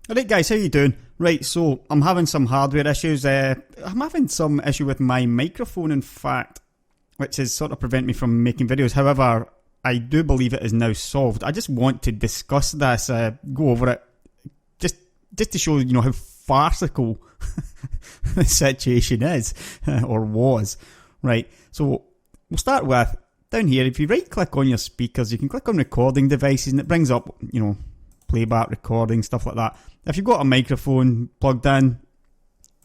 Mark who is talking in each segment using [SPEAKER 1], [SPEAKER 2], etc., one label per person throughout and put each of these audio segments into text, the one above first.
[SPEAKER 1] Alright guys, how you doing? Right, so I'm having some hardware issues. I'm having some issue with my microphone, in fact, which is sort of prevent me from making videos. However, I do believe it is now solved. I just want to discuss this, go over it, just to show how farcical the situation is, or was. Right, so we'll start with, down here, if you right click on your speakers, you can click on recording devices and it brings up, playback, recording, stuff like that. If you've got a microphone plugged in,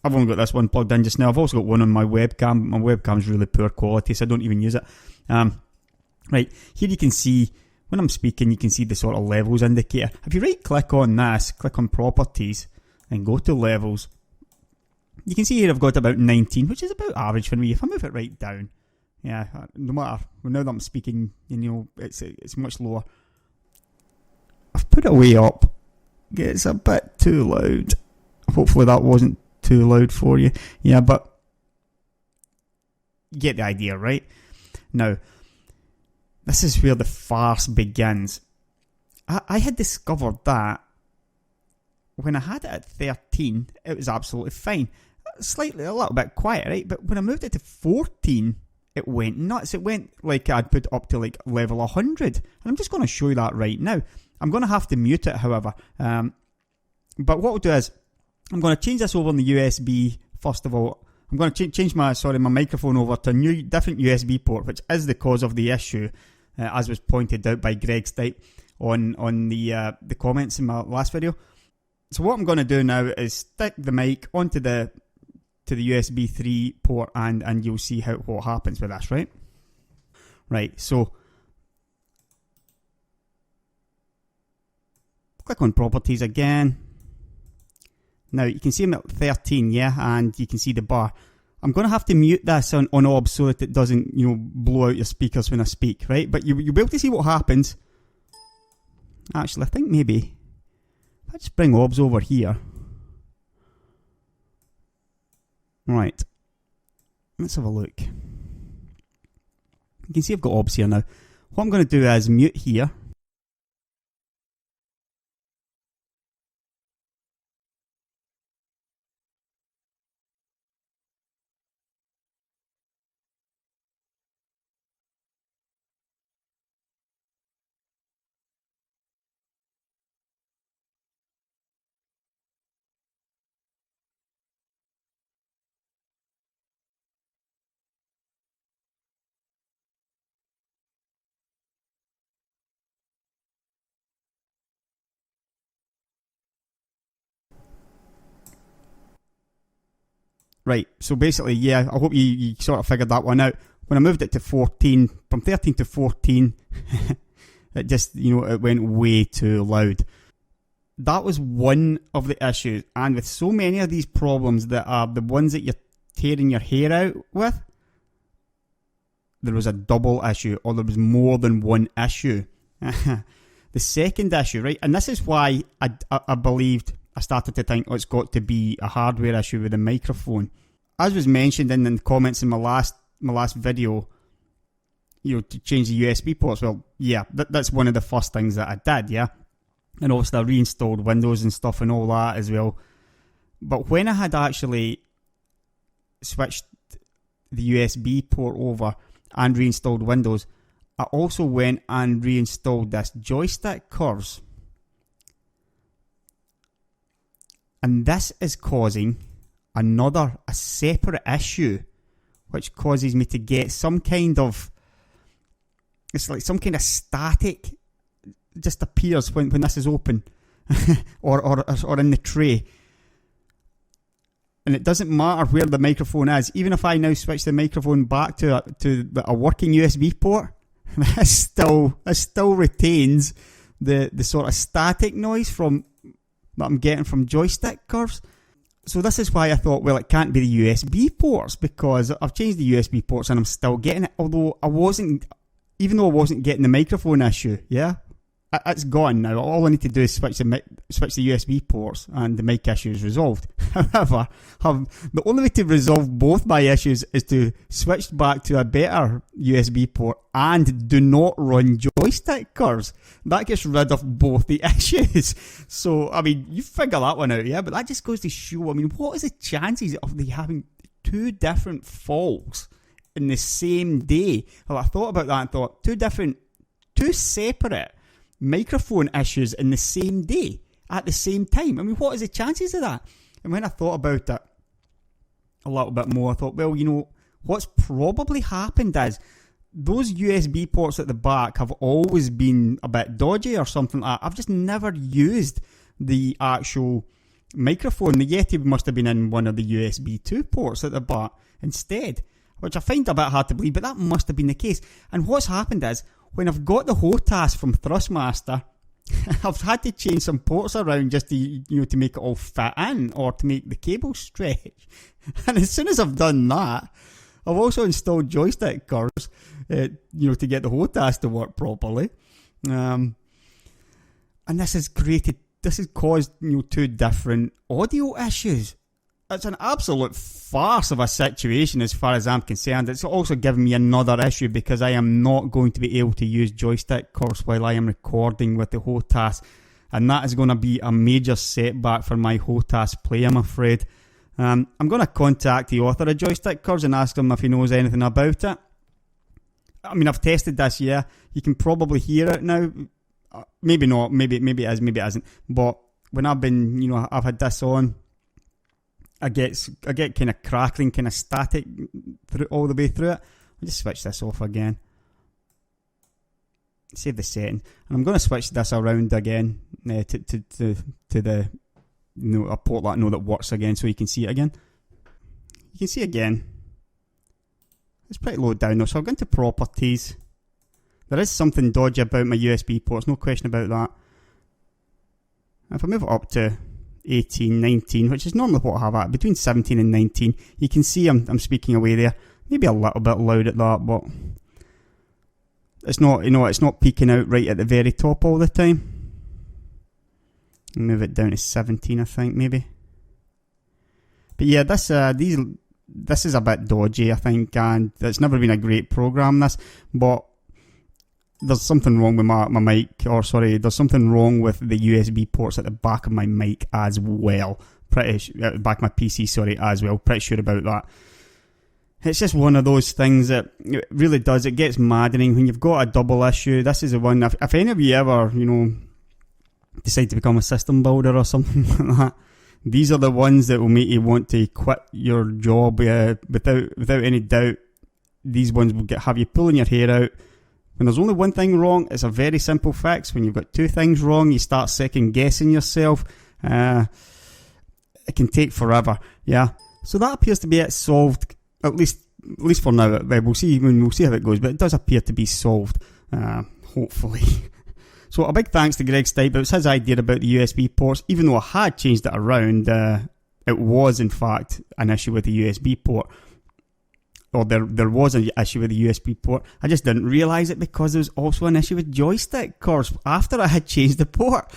[SPEAKER 1] I've only got this one plugged in just now. I've also got one on my webcam. My webcam's really poor quality, so I don't even use it. Right, here you can see, when I'm speaking, you can see the sort of levels indicator. If you right click on this, click on properties, and go to levels, you can see here I've got about 19, which is about average for me. If I move it right down, yeah, no matter, now that I'm speaking, it's much lower. I've put it way up. It's a bit too loud. Hopefully that wasn't too loud for you. Yeah, but you get the idea, right? Now, this is where the farce begins. I had discovered that when I had it at 13, it was absolutely fine. Slightly, a little bit quiet, right? But when I moved it to 14, it went nuts. It went like I'd put up to like level 100. And I'm just going to show you that right now. I'm going to have to mute it, however. But what we'll do is, I'm going to change this over on the USB. First of all, I'm going to change my microphone over to a different USB port, which is the cause of the issue, as was pointed out by Greg Stipe on the comments in my last video. So what I'm going to do now is stick the mic onto the USB 3 port, and you'll see what happens with this, right? Right, so click on properties again. Now you can see I'm at 13, yeah, and you can see the bar. I'm going to have to mute this on OBS so that it doesn't, blow out your speakers when I speak, right? But you'll be able to see what happens. Actually, I think maybe if I just bring OBS over here. Right. Let's have a look. You can see I've got OBS here now. What I'm going to do is mute here. Right, so basically, yeah, I hope you sort of figured that one out. When I moved it to 14, from 13 to 14, it just, it went way too loud. That was one of the issues, and with so many of these problems that are the ones that you're tearing your hair out with, there was a double issue, or there was more than one issue. The second issue, right, and this is why I believed, I started to think, it's got to be a hardware issue with the microphone. As was mentioned in the comments in my last video, to change the USB ports. Well, yeah, that's one of the first things that I did, yeah. And obviously I reinstalled Windows and stuff and all that as well. But when I had actually switched the USB port over and reinstalled Windows, I also went and reinstalled this joystick curves. And this is causing a separate issue, which causes me to get some kind of, it's like some kind of static just appears when this is open or in the tray. And it doesn't matter where the microphone is. Even if I now switch the microphone back to a working USB port, this still retains the sort of static noise that I'm getting from joystick curves. So this is why I thought, well, it can't be the USB ports, because I've changed the USB ports and I'm still getting it. Even though I wasn't getting the microphone issue, yeah. it's gone now. All I need to do is switch the USB ports and the mic issue is resolved. However, the only way to resolve both my issues is to switch back to a better USB port and do not run joystick curves. That gets rid of both the issues. So, I mean, you figure that one out, yeah? But that just goes to show, I mean, what is the chances of they having two different faults in the same day? Well, I thought about that and thought, two separate microphone issues in the same day at the same time. I mean, what is the chances of that? And when I thought about it a little bit more, I thought, well, you know, what's probably happened is those USB ports at the back have always been a bit dodgy or something like that. I've just never used the actual microphone. The Yeti must have been in one of the USB 2 ports at the back instead, which I find a bit hard to believe, but that must have been the case. And what's happened is, when I've got the HOTAS from Thrustmaster, I've had to change some ports around just to make it all fit in, or to make the cable stretch. And as soon as I've done that, I've also installed joystick curves, to get the HOTAS to work properly. And this has caused two different audio issues. It's an absolute farce of a situation as far as I'm concerned. It's also given me another issue because I am not going to be able to use joystick curves while I am recording with the HOTAS. And that is going to be a major setback for my HOTAS play, I'm afraid. I'm going to contact the author of joystick curves and ask him if he knows anything about it. I mean, I've tested this, yeah. You can probably hear it now. Maybe not, maybe it is, maybe it isn't. But when I've had this on, I get kind of crackling, kind of static all the way through it. I'll just switch this off again. Save the setting. And I'm going to switch this around again to the a port that works again, so you can see it again. You can see again. It's pretty low down though, so I'll go into properties. There is something dodgy about my USB ports, no question about that. If I move it up to 18, 19, which is normally what I have at, between 17 and 19, you can see I'm speaking away there. Maybe a little bit loud at that, but it's not peaking out right at the very top all the time. Move it down to 17, I think, maybe. But yeah, this is a bit dodgy, I think, and it's never been a great program, this, but there's something wrong with my mic, there's something wrong with the USB ports at the back of my mic as well. At the back of my PC, as well. Pretty sure about that. It's just one of those things that it really does. It gets maddening when you've got a double issue. This is the one, if any of you ever, decide to become a system builder or something like that, these are the ones that will make you want to quit your job without any doubt. These ones will have you pulling your hair out. When there's only one thing wrong, it's a very simple fix. When you've got two things wrong, you start second guessing yourself. It can take forever. Yeah. So that appears to be it solved, at least for now. We'll see how it goes, but it does appear to be solved. Hopefully. So a big thanks to Greg Stipe. It was his idea about the USB ports. Even though I had changed it around, it was in fact an issue with the USB port. Or there was an issue with the USB port. I just didn't realise it because there was also an issue with joystick curves after I had changed the port.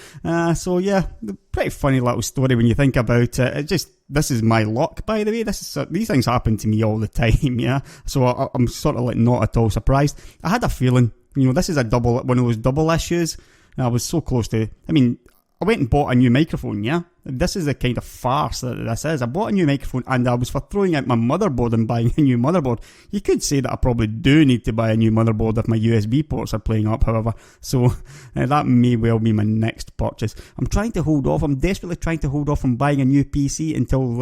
[SPEAKER 1] So yeah, pretty funny little story when you think about it. This is my luck, by the way. These things happen to me all the time, yeah. So I'm sort of not at all surprised. I had a feeling, this is one of those double issues. I was so close to. I went and bought a new microphone, yeah? This is the kind of farce that this is. I bought a new microphone and I was for throwing out my motherboard and buying a new motherboard. You could say that I probably do need to buy a new motherboard if my USB ports are playing up, however. So that may well be my next purchase. I'm desperately trying to hold off from buying a new PC until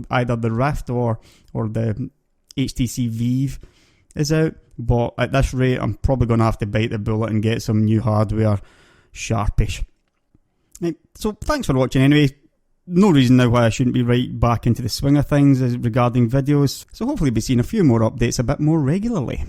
[SPEAKER 1] either the Rift or the HTC Vive is out. But at this rate, I'm probably going to have to bite the bullet and get some new hardware sharpish. Right, so thanks for watching anyway. No reason now why I shouldn't be right back into the swing of things regarding videos. So hopefully we'll be seeing a few more updates a bit more regularly.